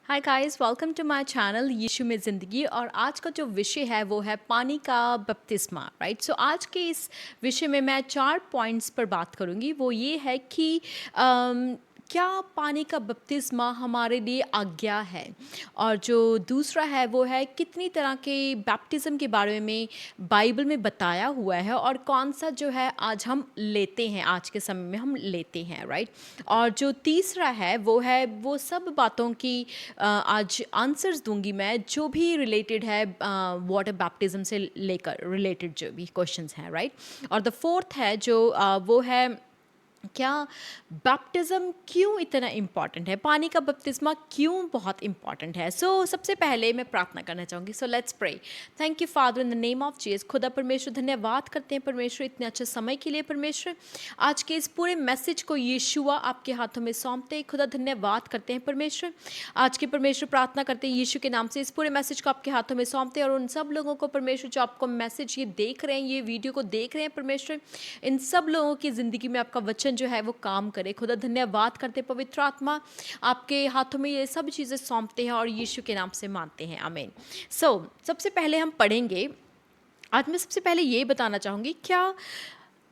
Hi guys, welcome to my channel Yeshu में ज़िंदगी। और आज का जो विषय है वो है पानी का बपतिस्मा। राइट, सो आज के इस विषय में मैं 4 पॉइंट्स पर बात करूंगी। वो ये है कि क्या पानी का बपतिस्मा हमारे लिए आज्ञा है, और जो दूसरा है वो है कितनी तरह के बैप्टिज़म के बारे में बाइबल में बताया हुआ है, और कौन सा जो है आज हम लेते हैं, आज के समय में हम लेते हैं। राइट, और जो तीसरा है वो सब बातों की आज आंसर्स दूंगी मैं, जो भी रिलेटेड है वाटर बैप्टिज्म से लेकर रिलेटेड जो भी क्वेश्चंस हैं। राइट, और द फोर्थ है जो वो है क्या बैप्टिज्म क्यों इतना इम्पॉर्टेंट है, पानी का बपतिस्मा क्यों बहुत इम्पॉर्टेंट है। सबसे पहले मैं प्रार्थना करना चाहूँगी। Let's pray. Thank you father in the name of Jesus. खुदा परमेश्वर, धन्यवाद करते हैं परमेश्वर इतने अच्छे समय के लिए। परमेश्वर, आज के इस पूरे मैसेज को यीशुआ आपके हाथों में सौंपते हैं। खुदा धन्यवाद करते हैं परमेश्वर। आज के परमेश्वर प्रार्थना करते हैं यीशु के नाम से, इस पूरे मैसेज को आपके हाथों में सौंपते हैं। और उन सब लोगों को परमेश्वर जो आपको मैसेज ये देख रहे हैं, ये वीडियो को देख रहे हैं परमेश्वर, इन सब लोगों की ज़िंदगी में आपका वचन जो है वो काम करे। खुदा धन्यवाद करते, पवित्र आत्मा आपके हाथों में ये सब चीज़ें सौंपते हैं और यीशु के नाम से मानते हैं, आमीन। सबसे पहले हम पढ़ेंगे। आज मैं सबसे पहले ये बताना चाहूँगी, क्या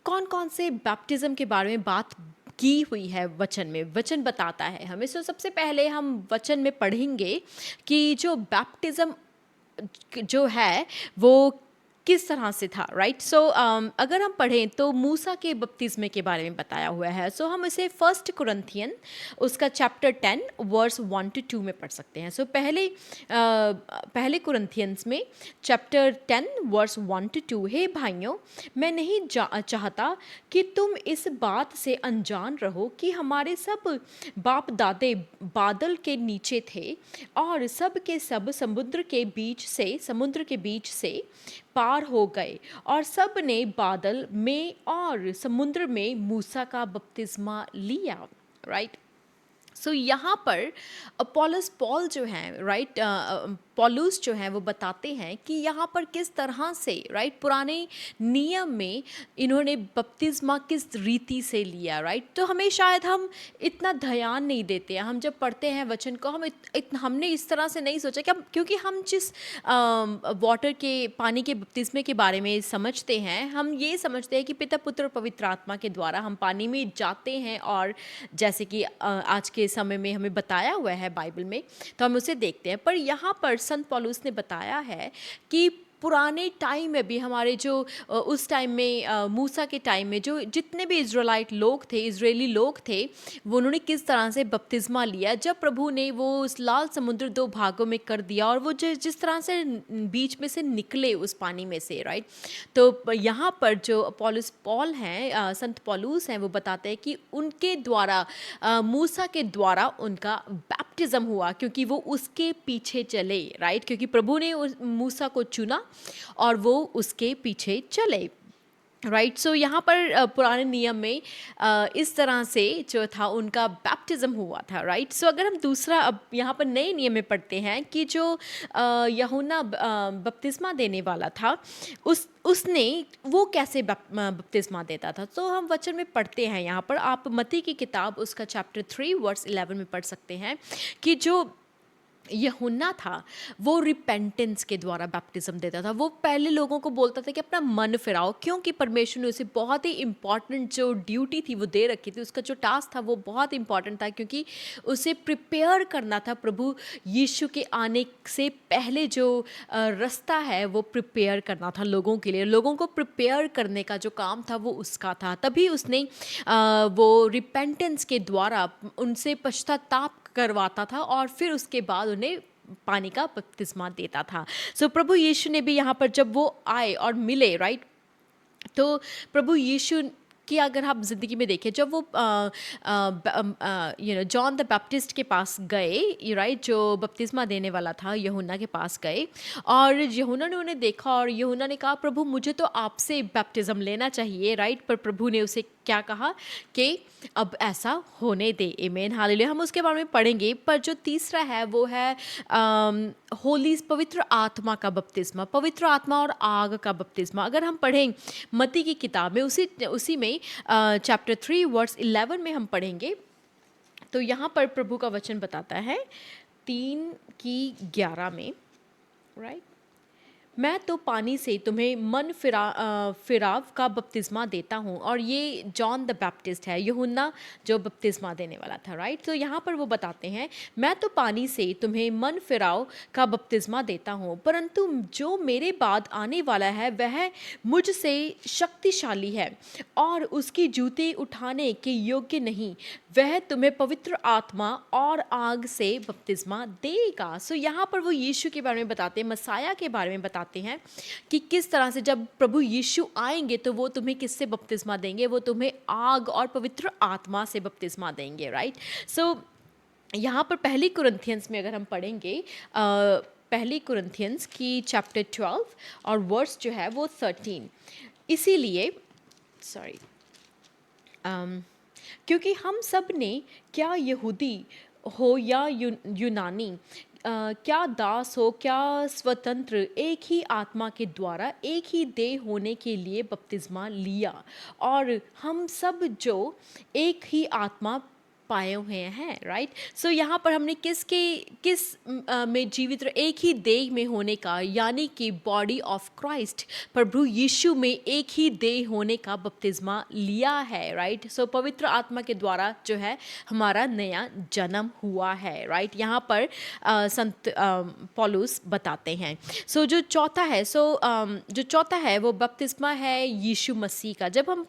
कौन कौन से बैप्टिज़म के बारे में बात की हुई है वचन में, वचन बताता है हमें। सबसे पहले हम वचन में पढ़ेंगे कि जो बैप्टिज़म जो है वो किस तरह से था। राइट, अगर हम पढ़ें तो मूसा के बपतिस्मे के बारे में बताया हुआ है। हम इसे 1 कुरिन्थियन उसका चैप्टर 10 वर्स 1 to 2 में पढ़ सकते हैं। पहले कुरिन्थियंस में चैप्टर 10 वर्स 1 to 2। हे भाइयों, मैं नहीं चाहता कि तुम इस बात से अनजान रहो कि हमारे सब बाप दादे बादल के नीचे थे, और सब के सब समुद्र के बीच से पार हो गए, और सब ने बादल में और समुद्र में मूसा का बपतिस्मा लिया। राइट, यहाँ पर पॉल जो हैं, राइट, पॉलुस जो हैं वो बताते हैं कि यहाँ पर किस तरह से, राइट, पुराने नियम में इन्होंने बपतिस्मा किस रीति से लिया। राइट, तो हमें शायद हम इतना ध्यान नहीं देते हैं। हम जब पढ़ते हैं वचन को, हमने इस तरह से नहीं सोचा कि क्योंकि हम जिस वाटर के पानी के बपतिस्मे के बारे में समझते हैं, हम ये समझते हैं कि पिता पुत्र और पवित्र आत्मा के द्वारा हम पानी में जाते हैं, और जैसे कि आज के समय में हमें बताया हुआ है बाइबल में, तो हम उसे देखते हैं। पर यहाँ पर संत पौलुस ने बताया है कि पुराने टाइम में भी हमारे जो उस टाइम में मूसा के टाइम में जो जितने भी इजरायली लोग थे, वो उन्होंने किस तरह से बपतिस्मा लिया जब प्रभु ने वो उस लाल समुद्र 2 भागों में कर दिया, और वो जिस तरह से बीच में से निकले उस पानी में से। राइट, तो यहाँ पर जो पॉल हैं, संत पौलुस हैं, वो बताते हैं कि उनके द्वारा मूसा के द्वारा उनका बैप्टिज्म हुआ, क्योंकि वो उसके पीछे चले। राइट, क्योंकि प्रभु ने मूसा को चुना और वो उसके पीछे चले। राइट, यहाँ पर पुराने नियम में इस तरह से जो था उनका बैप्टिज्म हुआ था। राइट, अगर हम दूसरा अब यहाँ पर नए नियम में पढ़ते हैं कि जो यूहन्ना बपतिस्मा देने वाला था, उसने वो कैसे बपतिस्मा देता था। तो हम वचन में पढ़ते हैं, यहाँ पर आप मत्ती की किताब उसका चैप्टर 3 वर्स 11 में पढ़ सकते हैं कि जो यूहन्ना था वो रिपेंटेंस के द्वारा बैप्टिज्म देता था। वो पहले लोगों को बोलता था कि अपना मन फिराओ, क्योंकि परमेश्वर ने उसे बहुत ही इंपॉर्टेंट जो ड्यूटी थी वो दे रखी थी। उसका जो टास्क था वो बहुत इंपॉर्टेंट था, क्योंकि उसे प्रिपेयर करना था प्रभु यीशु के आने से पहले। जो रास्ता है वो प्रिपेयर करना था लोगों के लिए। लोगों को प्रिपेयर करने का जो काम था वो उसका था। तभी उसने वो रिपेंटेंस के द्वारा उनसे पश्चाताप करवाता था, और फिर उसके बाद उन्हें पानी का बपतिस्मा देता था। प्रभु यीशु ने भी यहाँ पर जब वो आए और मिले, राइट, तो प्रभु यीशु कि अगर आप ज़िंदगी में देखें, जब वो जॉन द बैप्टिस्ट के पास गए, राइट, जो बपतिस्मा देने वाला था, यूहन्ना के पास गए, और यूहन्ना ने उन्हें देखा, और यूहन्ना ने कहा, प्रभु मुझे तो आपसे बैप्टिज्म लेना चाहिए। राइट, पर प्रभु ने उसे क्या कहा कि अब ऐसा होने दे। आमीन, हालेलुया। हम उसके बारे में पढ़ेंगे। पर जो तीसरा है वो है होली पवित्र आत्मा का बपतिस्मा, पवित्र आत्मा और आग का बपतिस्मा। अगर हम पढ़ें मत्ती की किताब में उसी में चैप्टर 3 वर्स 11 में हम पढ़ेंगे, तो यहाँ पर प्रभु का वचन बताता है, 3:11 में, राइट, मैं तो पानी से तुम्हें फिराव का बपतिस्मा देता हूँ। और ये जॉन द बैप्टिस्ट है, यूहन्ना जो बपतिस्मा देने वाला था, राइट। तो यहाँ पर वो बताते हैं, मैं तो पानी से तुम्हें मन फिराव का बपतिस्मा देता हूँ, परंतु जो मेरे बाद आने वाला है वह मुझसे शक्तिशाली है और उसकी जूते उठाने के योग्य नहीं। वह तुम्हें पवित्र आत्मा और आग से बपतिस्मा देगा। सो यहाँ पर वो यीशु के बारे में बताते हैं, मसाया के बारे में बताते हैं कि किस तरह से जब प्रभु यीशु आएंगे तो वो तुम्हें किससे बपतिस्मा देंगे, वो तुम्हें आग और पवित्र आत्मा से बपतिस्मा देंगे, राइट। सो यहाँ पर पहली कुरिन्थियंस में अगर हम पढ़ेंगे, पहली कुरिन्थियंस की चैप्टर 12 और वर्स जो है वो 13, इसीलिए सॉरी क्योंकि हम सब ने, क्या यहूदी हो या यूनानी, क्या दास हो क्या स्वतंत्र, एक ही आत्मा के द्वारा एक ही देह होने के लिए बपतिस्मा लिया, और हम सब जो एक ही आत्मा पाए हुए हैं, राइट। सो यहाँ पर हमने किस में जीवित एक ही देह में होने का, यानी कि बॉडी ऑफ क्राइस्ट, प्रभु यीशु में एक ही देह होने का बपतिस्मा लिया है, राइट। सो पवित्र आत्मा के द्वारा जो है हमारा नया जन्म हुआ है, राइट। यहाँ पर संत पौलुस बताते हैं। सो जो चौथा है वो बपतिस्मा है यीशु मसीह का। जब हम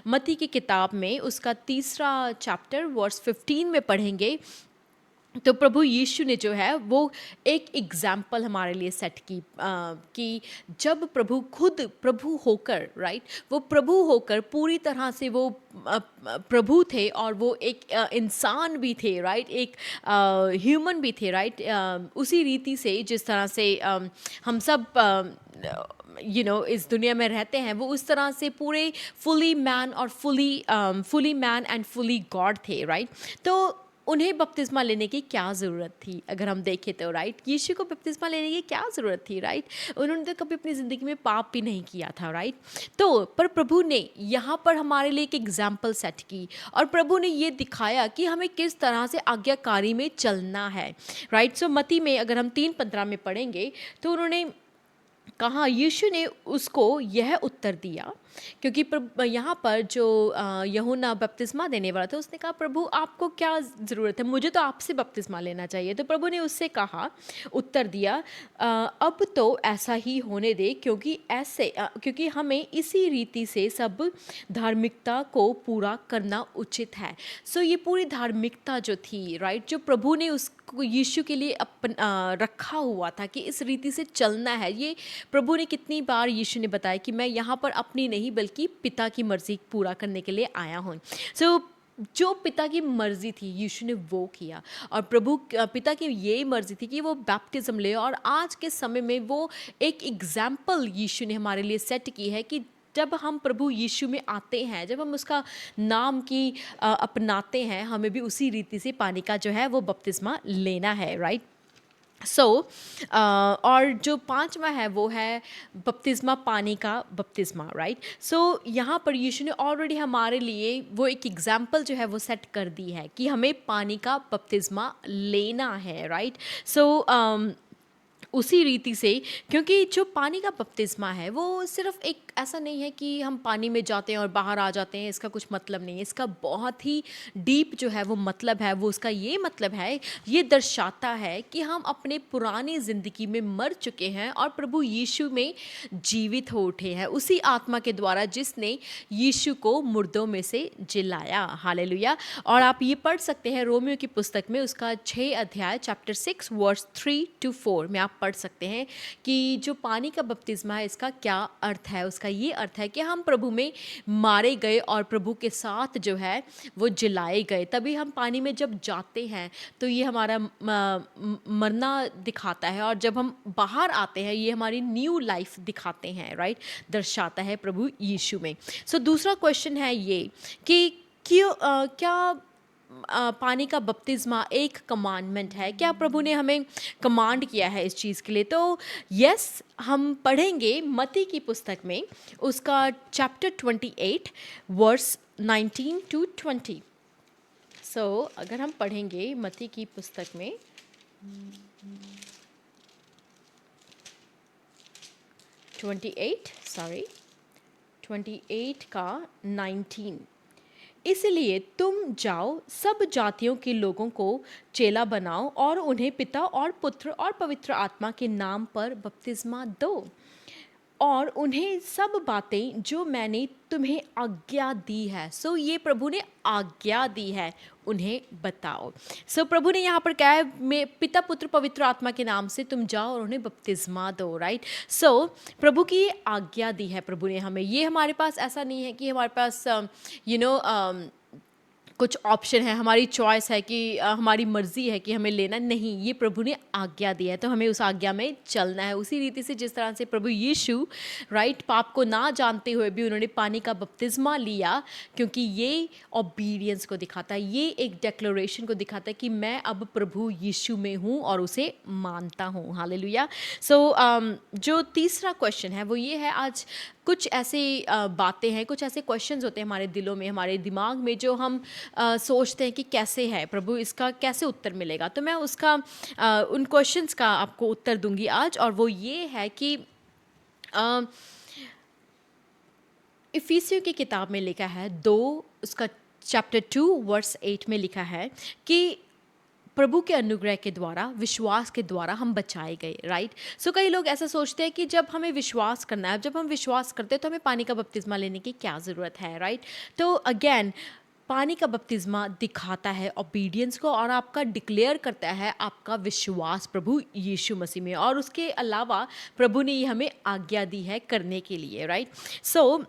मत्ती की किताब में उसका 3 चैप्टर वर्स 15 में पढ़ेंगे तो प्रभु यीशु ने जो है वो एक एग्जाम्पल हमारे लिए सेट की कि जब प्रभु खुद प्रभु होकर, राइट, वो प्रभु होकर पूरी तरह से वो प्रभु थे और वो एक इंसान भी थे, राइट, एक ह्यूमन भी थे, राइट। उसी रीति से जिस तरह से हम सब इस दुनिया में रहते हैं, वो उस तरह से पूरे फुली मैन और fully man and fully God थे, राइट। तो उन्हें बपतिस्मा लेने की क्या ज़रूरत थी अगर हम देखें तो, राइट। यीशु को बपतिस्मा लेने की क्या ज़रूरत थी, राइट। उन्होंने तो कभी अपनी ज़िंदगी में पाप भी नहीं किया था, राइट। तो पर प्रभु ने यहाँ पर हमारे लिए एक एग्जाम्पल सेट की और प्रभु ने ये दिखाया कि हमें किस तरह से आज्ञाकारी में चलना है, राइट। सो मत्ती में अगर हम 3:15 में पढ़ेंगे तो उन्होंने कहा, यीशु ने उसको यह उत्तर दिया, क्योंकि यहाँ पर जो यूहन्ना बपतिस्मा देने वाला था उसने कहा, प्रभु आपको क्या ज़रूरत है, मुझे तो आपसे बपतिस्मा लेना चाहिए। तो प्रभु ने उससे कहा, उत्तर दिया, अब तो ऐसा ही होने दे, क्योंकि हमें इसी रीति से सब धार्मिकता को पूरा करना उचित है। सो ये पूरी धार्मिकता जो थी, राइट, जो प्रभु ने उसको यीशु के लिए रखा हुआ था कि इस रीति से चलना है, ये प्रभु ने कितनी बार यीशु ने बताया कि मैं यहाँ पर अपनी नहीं बल्कि पिता की मर्जी पूरा करने के लिए आया हूँ। सो जो पिता की मर्जी थी यीशु ने वो किया, और प्रभु पिता की ये मर्जी थी कि वो बैप्टिज्म ले, और आज के समय में वो एक एग्जाम्पल यीशु ने हमारे लिए सेट की है कि जब हम प्रभु यीशु में आते हैं, जब हम उसका नाम की अपनाते हैं, हमें भी उसी रीति से पानी का जो है वो बपतिस्मा लेना है, राइट। सो और जो 5वां है वो है बपतिस्मा, पानी का बपतिस्मा, राइट। सो यहाँ पर यीशु ने ऑलरेडी हमारे लिए वो एक एग्जाम्पल जो है वो सेट कर दी है कि हमें पानी का बपतिस्मा लेना है, राइट। सो उसी रीति से, क्योंकि जो पानी का बपतिस्मा है वो सिर्फ एक ऐसा नहीं है कि हम पानी में जाते हैं और बाहर आ जाते हैं, इसका कुछ मतलब नहीं है। इसका बहुत ही डीप जो है वो मतलब है, वो उसका ये मतलब है, ये दर्शाता है कि हम अपने पुरानी ज़िंदगी में मर चुके हैं और प्रभु यीशु में जीवित हो उठे हैं उसी आत्मा के द्वारा जिसने यीशु को मुर्दों में से जिलाया। हालेलुया। और आप ये पढ़ सकते हैं रोमियो की पुस्तक में उसका 6 अध्याय चैप्टर 6 वर्स 3 to 4 में आप पढ़ सकते हैं कि जो पानी का बपतिस्मा है इसका क्या अर्थ है। उसका ये अर्थ है कि हम प्रभु में मारे गए और प्रभु के साथ जो है वो जिलाए गए। तभी हम पानी में जब जाते हैं तो ये हमारा मरना दिखाता है, और जब हम बाहर आते हैं ये हमारी न्यू लाइफ दिखाते हैं, राइट, दर्शाता है प्रभु यीशु में। सो दूसरा क्वेश्चन है ये कि क्या पानी का बपतिस्मा एक कमांडमेंट है? क्या प्रभु ने हमें कमांड किया है इस चीज़ के लिए? तो यस, हम पढ़ेंगे मत्ती की पुस्तक में उसका चैप्टर 28 वर्स 19 to 20। सो अगर हम पढ़ेंगे मत्ती की पुस्तक में 28, सॉरी, 28 का 19। इसलिए तुम जाओ, सब जातियों के लोगों को चेला बनाओ और उन्हें पिता और पुत्र और पवित्र आत्मा के नाम पर बपतिस्मा दो, और उन्हें सब बातें जो मैंने तुम्हें आज्ञा दी है। सो ये प्रभु ने आज्ञा दी है, उन्हें बताओ। सो प्रभु ने यहाँ पर क्या है, मैं पिता पुत्र पवित्र आत्मा के नाम से तुम जाओ और उन्हें बपतिस्मा दो, राइट। सो प्रभु की ये आज्ञा दी है प्रभु ने हमें। ये हमारे पास ऐसा नहीं है कि हमारे पास यू नो कुछ ऑप्शन है, हमारी चॉइस है कि हमारी मर्जी है कि हमें लेना, नहीं, ये प्रभु ने आज्ञा दी है तो हमें उस आज्ञा में चलना है। उसी रीति से जिस तरह से प्रभु यीशु, राइट, पाप को ना जानते हुए भी उन्होंने पानी का बपतिस्मा लिया, क्योंकि ये ओबीडियंस को दिखाता है, ये एक डिक्लेरेशन को दिखाता है कि मैं अब प्रभु यीशु में हूँ और उसे मानता हूँ। हालेलुया। सो जो तीसरा क्वेश्चन है वो ये है, आज कुछ ऐसे बातें हैं, कुछ ऐसे क्वेश्चंस होते हैं हमारे दिलों में, हमारे दिमाग में, जो हम सोचते हैं कि कैसे है प्रभु, इसका कैसे उत्तर मिलेगा। तो मैं उसका उन क्वेश्चंस का आपको उत्तर दूंगी आज, और वो ये है कि इफिसियों की किताब में लिखा है 2, उसका चैप्टर 2 वर्स 8 में लिखा है कि प्रभु के अनुग्रह के द्वारा, विश्वास के द्वारा हम बचाए गए, राइट। सो कई लोग ऐसा सोचते हैं कि जब हमें विश्वास करना है, जब हम विश्वास करते हैं तो हमें पानी का बपतिस्मा लेने की क्या ज़रूरत है, राइट। तो अगेन, पानी का बपतिस्मा दिखाता है ओबीडियंस को और आपका डिक्लेयर करता है आपका विश्वास प्रभु यीशु मसीह में, और उसके अलावा प्रभु ने ये हमें आज्ञा दी है करने के लिए, राइट। सो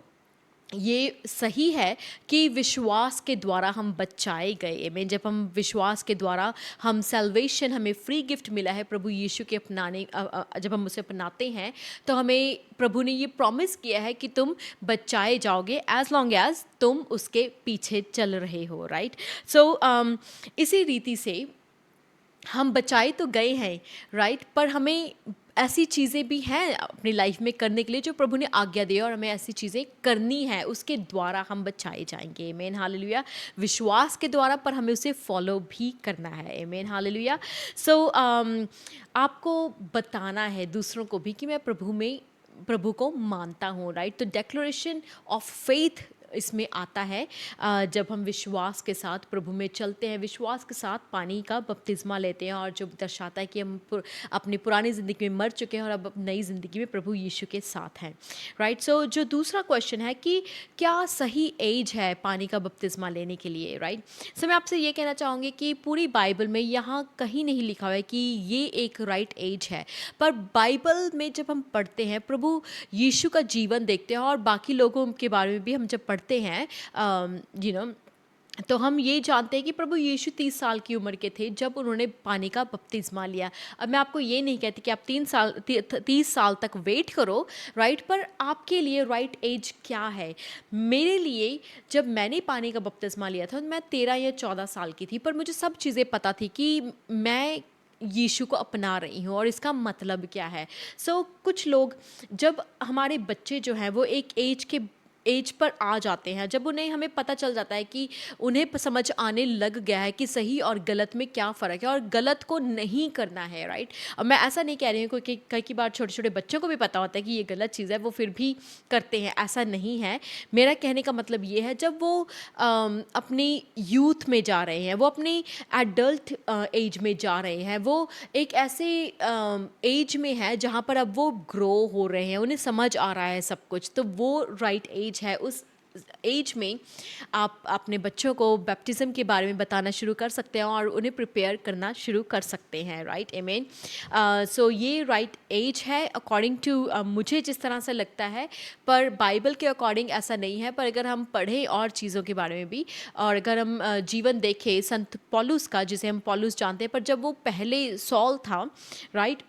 ये सही है कि विश्वास के द्वारा हम बचाए गए में, जब हम विश्वास के द्वारा, हम सैल्वेशन, हमें फ्री गिफ्ट मिला है प्रभु यीशु के अपनाने, जब हम उसे अपनाते हैं तो हमें प्रभु ने ये प्रॉमिस किया है कि तुम बचाए जाओगे एज लॉन्ग एज तुम उसके पीछे चल रहे हो, राइट। सो इसी रीति से हम बचाए तो गए हैं, राइट, पर हमें ऐसी चीज़ें भी हैं अपनी लाइफ में करने के लिए जो प्रभु ने आज्ञा दी है, और हमें ऐसी चीज़ें करनी है, उसके द्वारा हम बचाए जाएंगे। आमीन, हालेलुया। विश्वास के द्वारा, पर हमें उसे फॉलो भी करना है। आमीन, हालेलुया। सो आपको बताना है दूसरों को भी कि मैं प्रभु को मानता हूँ, राइट। तो डेक्लेरेशन ऑफ फेथ इसमें आता है, जब हम विश्वास के साथ प्रभु में चलते हैं, विश्वास के साथ पानी का बपतिस्मा लेते हैं, और जो दर्शाता है कि हम अपनी पुरानी ज़िंदगी में मर चुके हैं और अब नई ज़िंदगी में प्रभु यीशु के साथ हैं, राइट। सो जो दूसरा क्वेश्चन है कि क्या सही एज है पानी का बपतिस्मा लेने के लिए, राइट। सो मैं आपसे ये कहना चाहूँगी कि पूरी बाइबल में यहाँ कहीं नहीं लिखा हुआ है कि ये एक राइट एज है, पर बाइबल में जब हम पढ़ते हैं, प्रभु यीशु का जीवन देखते हैं और बाकी लोगों के बारे में भी हम जब पढ़ते हैं, यू नो, तो हम ये जानते हैं कि प्रभु यीशु 30 साल की उम्र के थे जब उन्होंने पानी का बपतिस्मा लिया। अब मैं आपको ये नहीं कहती कि आप 30 साल तक वेट करो, राइट, पर आपके लिए राइट एज क्या है। मेरे लिए जब मैंने पानी का बपतिस्मा लिया था, मैं 13 या 14 साल की थी, पर मुझे सब चीज़ें पता थी कि मैं यीशु को अपना रही हूँ और इसका मतलब क्या है। सो कुछ लोग, जब हमारे बच्चे जो हैं वो एक एज पर आ जाते हैं, जब उन्हें, हमें पता चल जाता है कि उन्हें समझ आने लग गया है कि सही और गलत में क्या फ़र्क है और गलत को नहीं करना है, राइट। अब मैं ऐसा नहीं कह रही हूँ कि कई बार छोटे छोटे बच्चों को भी पता होता है कि ये गलत चीज़ है, वो फिर भी करते हैं, ऐसा नहीं है। मेरा कहने का मतलब ये है, जब वो अपनी यूथ में जा रहे हैं, वो अपनी एडल्ट एज में जा रहे हैं, वो एक ऐसे एज में है जहाँ पर अब वो ग्रो हो रहे हैं, उन्हें समझ आ रहा है सब कुछ, तो वो राइट एज है। उस एज में आप अपने बच्चों को बैप्टिज्म के बारे में बताना शुरू कर सकते हैं और उन्हें प्रिपेयर करना शुरू कर सकते हैं, राइट। आमीन। सो ये राइट एज है अकॉर्डिंग टू मुझे जिस तरह से लगता है, पर बाइबल के अकॉर्डिंग ऐसा नहीं है। पर अगर हम पढ़ें और चीज़ों के बारे में भी, और अगर हम जीवन देखें संत पौलुस का, जिसे हम पौलुस जानते हैं, पर जब वो पहले सॉल था, राइट,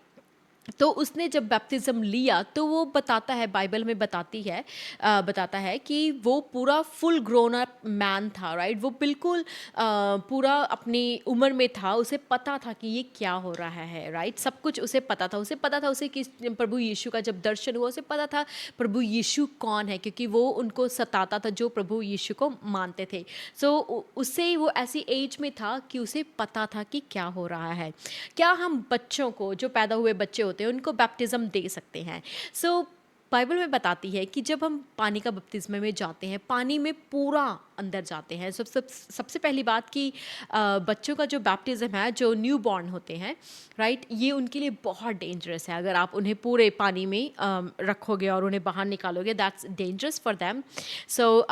तो उसने जब बैप्टिज़्म लिया तो वो बताता है, बाइबल में बताता है कि वो पूरा फुल ग्रोन अप मैन था, राइट? वो बिल्कुल पूरा अपनी उम्र में था, उसे पता था कि ये क्या हो रहा है, राइट? सब कुछ उसे पता था, उसे कि प्रभु यीशु का जब दर्शन हुआ उसे पता था प्रभु यीशु कौन है, क्योंकि वो उनको सताता था जो प्रभु यीशु को मानते थे। उससे वो ऐसी एज में था कि उसे पता था कि क्या हो रहा है। क्या हम बच्चों को, जो पैदा हुए बच्चे होते हैं, उनको बैप्टिज़्म दे सकते हैं? सो बाइबल में बताती है कि जब हम पानी का बपतिस्मे में जाते हैं, पानी में पूरा अंदर जाते हैं। सबसे पहली बात कि बच्चों का जो बैप्टिज़्म है, जो न्यू बॉर्न होते हैं, राइट? ये उनके लिए बहुत डेंजरस है। अगर आप उन्हें पूरे पानी में रखोगे और उन्हें बाहर निकालोगे, दैट्स डेंजरस फॉर देम। सो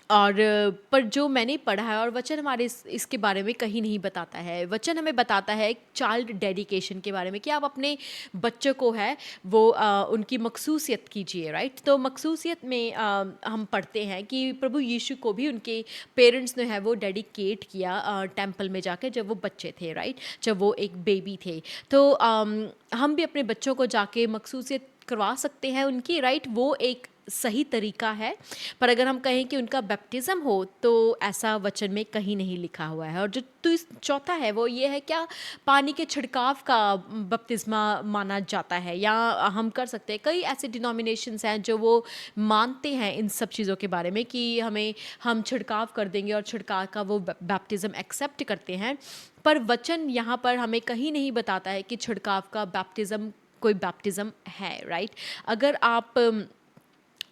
पर जो मैंने पढ़ा है, और वचन हमारे इसके बारे में कहीं नहीं बताता है। वचन हमें बताता है चाइल्ड डेडिकेशन के बारे में, कि आप अपने बच्चों को है वो उनकी मखसूसियत कीजिए, राइट? तो मखसूसियत में हम पढ़ते हैं कि प्रभु यीशु को भी उनके पेरेंट्स ने है वो डेडिकेट किया टेम्पल में जाके, जब वो बच्चे थे, राइट? जब वो एक बेबी थे। तो हम भी अपने बच्चों को जाके मखसूसियत करवा सकते हैं उनकी, राइट? वो एक सही तरीका है। पर अगर हम कहें कि उनका बैप्टिज़्म हो, तो ऐसा वचन में कहीं नहीं लिखा हुआ है। और जो चौथा है वो ये है, क्या पानी के छिड़काव का बपतिस्मा माना जाता है, या हम कर सकते हैं? कई ऐसे डिनोमिनेशंस हैं जो वो मानते हैं इन सब चीज़ों के बारे में, कि हम छिड़काव कर देंगे और छिड़काव का वो बैप्टिज़्म एक्सेप्ट करते हैं। पर वचन यहाँ पर हमें कहीं नहीं बताता है कि छिड़काव का बैप्टिज़्म कोई बैप्टिज़्म है, राइट? अगर आप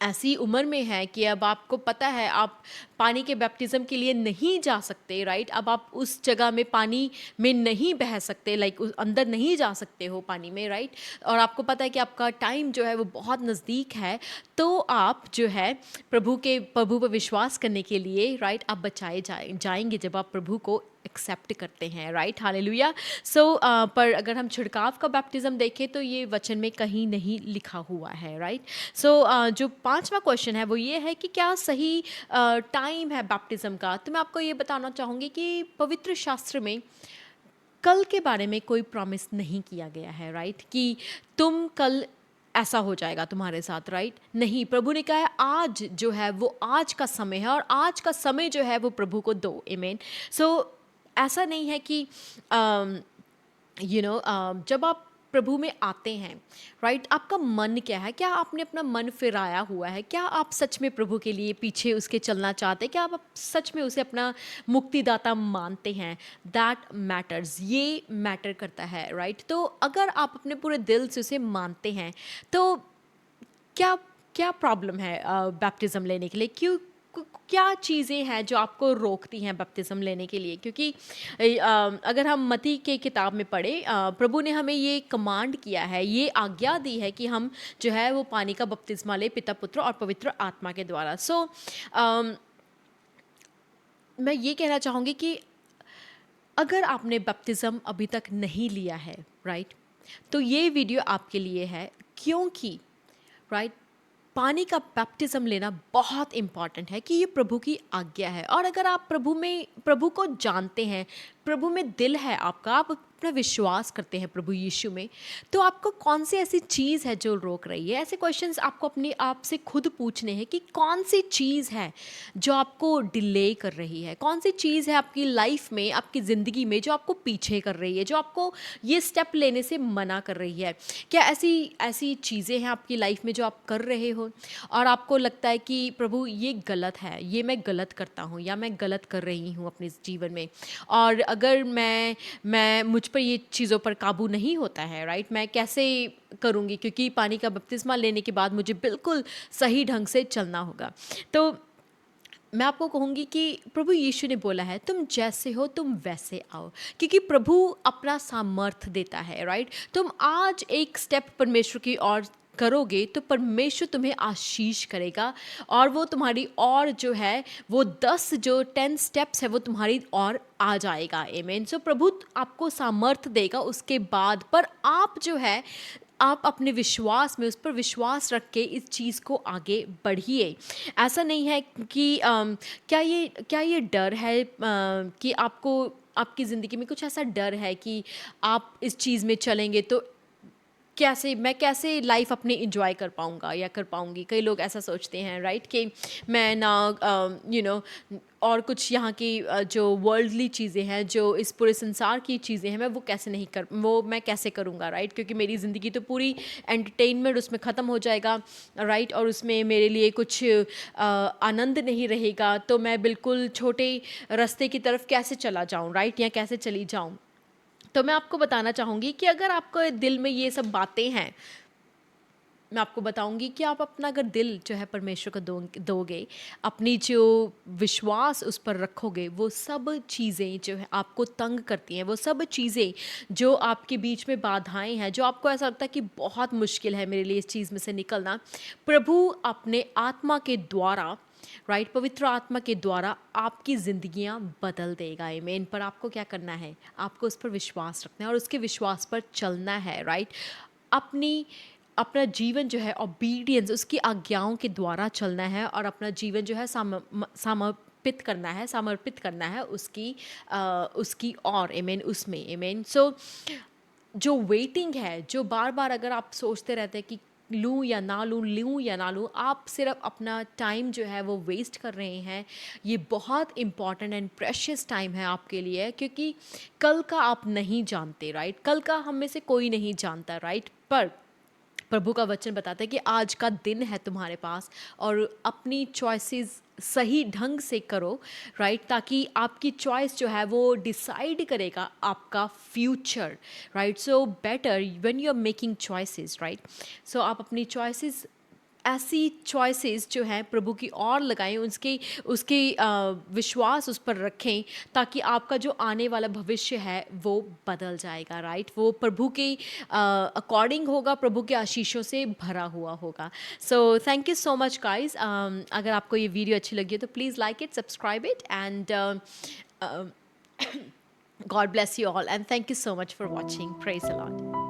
ऐसी उम्र में हैं कि अब आपको पता है आप पानी के बैप्टिज़्म के लिए नहीं जा सकते, राइट? अब आप उस जगह में पानी में नहीं बह सकते, लाइक उस अंदर नहीं जा सकते हो पानी में, राइट? और आपको पता है कि आपका टाइम जो है वो बहुत नज़दीक है, तो आप जो है प्रभु पर विश्वास करने के लिए, राइट, आप बचाए जाएंगे जब आप प्रभु को एक्सेप्ट करते हैं, राइट? हालेलुया। पर अगर हम छिड़काव का बैप्टिज़्म देखें तो ये वचन में कहीं नहीं लिखा हुआ है, राइट? जो पांचवा क्वेश्चन है वो ये है कि क्या सही टाइम है बैप्टिज़्म का? तो मैं आपको ये बताना चाहूँगी कि पवित्र शास्त्र में कल के बारे में कोई प्रॉमिस नहीं किया गया है, राइट? कि तुम कल ऐसा हो जाएगा तुम्हारे साथ, राइट? नहीं, प्रभु ने कहा है आज जो है वो आज का समय है, और आज का समय जो है वो प्रभु को दो। आमीन। सो ऐसा नहीं है कि जब आप प्रभु में आते हैं, राइट, आपका मन क्या है? क्या आपने अपना मन फिराया हुआ है? क्या आप सच में प्रभु के लिए पीछे उसके चलना चाहते हैं? क्या आप सच में उसे अपना मुक्तिदाता मानते हैं? दैट मैटर्स, ये मैटर करता है, राइट? तो अगर आप अपने पूरे दिल से उसे मानते हैं, तो क्या क्या प्रॉब्लम है बैप्टिज़्म लेने के लिए? क्या चीज़ें हैं जो आपको रोकती हैं बैप्टिज़्म लेने के लिए? क्योंकि अगर हम मत्ती के किताब में पढ़ें, प्रभु ने हमें ये कमांड किया है, ये आज्ञा दी है कि हम जो है वो पानी का बपतिस्मा लें पिता, पुत्र और पवित्र आत्मा के द्वारा। मैं ये कहना चाहूँगी कि अगर आपने बपतिस्म अभी तक नहीं लिया है, राइट, तो ये वीडियो आपके लिए है, क्योंकि राइट, पानी का बैप्टिज्म लेना बहुत इम्पॉर्टेंट है, कि ये प्रभु की आज्ञा है। और अगर आप प्रभु को जानते हैं, प्रभु में दिल है आपका, आप अपना विश्वास करते हैं प्रभु यीशु में, तो आपको कौन सी ऐसी चीज़ है जो रोक रही है? ऐसे क्वेश्चंस आपको अपने आप से खुद पूछने हैं कि कौन सी चीज़ है जो आपको डिले कर रही है? कौन सी चीज़ है आपकी लाइफ में, आपकी ज़िंदगी में, जो आपको पीछे कर रही है, जो आपको ये स्टेप लेने से मना कर रही है? क्या ऐसी ऐसी चीज़ें हैं आपकी लाइफ में जो आप कर रहे हो और आपको लगता है कि प्रभु ये गलत है, ये मैं गलत करता हूँ या मैं गलत कर रही हूँ अपने जीवन में, और अगर मैं मुझ पर ये चीज़ों पर काबू नहीं होता है, राइट, मैं कैसे करूँगी? क्योंकि पानी का बपतिस्मा लेने के बाद मुझे बिल्कुल सही ढंग से चलना होगा। तो मैं आपको कहूँगी कि प्रभु यीशु ने बोला है, तुम जैसे हो तुम वैसे आओ, क्योंकि प्रभु अपना सामर्थ देता है, राइट? तुम आज एक स्टेप परमेश्वर की ओर करोगे तो परमेश्वर तुम्हें आशीष करेगा, और वो तुम्हारी और जो है वो 10 स्टेप्स है वो तुम्हारी और आ जाएगा। आमीन। सो प्रभु आपको सामर्थ देगा उसके बाद, पर आप जो है आप अपने विश्वास में, उस पर विश्वास रख के इस चीज़ को आगे बढ़िए। ऐसा नहीं है कि क्या ये डर है कि आपको आपकी ज़िंदगी में कुछ ऐसा डर है कि आप इस चीज़ में चलेंगे तो कैसे लाइफ अपनी इंजॉय कर पाऊँगा या कर पाऊँगी। कई लोग ऐसा सोचते हैं राइट कि मैं ना और कुछ यहाँ की जो वर्ल्डली चीज़ें हैं, जो इस पूरे संसार की चीज़ें हैं, वो मैं कैसे करूँगा राइट? क्योंकि मेरी ज़िंदगी तो पूरी एंटरटेनमेंट उसमें ख़त्म हो जाएगा राइट? और उसमें मेरे लिए कुछ आनंद नहीं रहेगा, तो मैं बिल्कुल छोटे रास्ते की तरफ कैसे चला जाऊँ राइट? या कैसे चली जाऊँ? तो मैं आपको बताना चाहूँगी कि अगर आपको दिल में ये सब बातें हैं, मैं आपको बताऊँगी कि आप अपना अगर दिल जो है परमेश्वर को दोगे, अपनी जो विश्वास उस पर रखोगे, वो सब चीज़ें जो है आपको तंग करती हैं, वो सब चीज़ें जो आपके बीच में बाधाएँ हैं, जो आपको ऐसा लगता है कि बहुत मुश्किल है मेरे लिए इस चीज़ में से निकलना, प्रभु अपने आत्मा के द्वारा राइट, पवित्र आत्मा के द्वारा आपकी ज़िंदगियाँ बदल देगा। आमीन। पर आपको क्या करना है? आपको उस पर विश्वास रखना है और उसके विश्वास पर चलना है राइट? अपनी अपना जीवन जो है ओबीडियंस, उसकी आज्ञाओं के द्वारा चलना है और अपना जीवन जो है समर्पित करना है उसकी और आमीन, उसमें आमीन। सो जो वेटिंग है, जो बार-बार अगर आप सोचते रहते हैं कि लूँ या ना लूँ, आप सिर्फ अपना टाइम जो है वो वेस्ट कर रहे हैं। ये बहुत इम्पोर्टेंट एंड प्रेशियस टाइम है आपके लिए, क्योंकि कल का आप नहीं जानते राइट? कल का हम में से कोई नहीं जानता राइट? पर प्रभु का वचन बताता है कि आज का दिन है तुम्हारे पास, और अपनी चॉइसेस सही ढंग से करो राइट, ताकि आपकी चॉइस जो है वो डिसाइड करेगा आपका future right. So better when you are making choices right, so आप अपनी चॉइसेस, ऐसी चॉइसेस जो हैं प्रभु की ओर लगाएं, उसके विश्वास उस पर रखें, ताकि आपका जो आने वाला भविष्य है वो बदल जाएगा राइट, वो प्रभु के अकॉर्डिंग होगा, प्रभु के आशीषों से भरा हुआ होगा। So thank you so much guys. अगर आपको ये वीडियो अच्छी लगी है तो please like it, subscribe it, and God bless you all, and thank you so much for watching. Praise the Lord.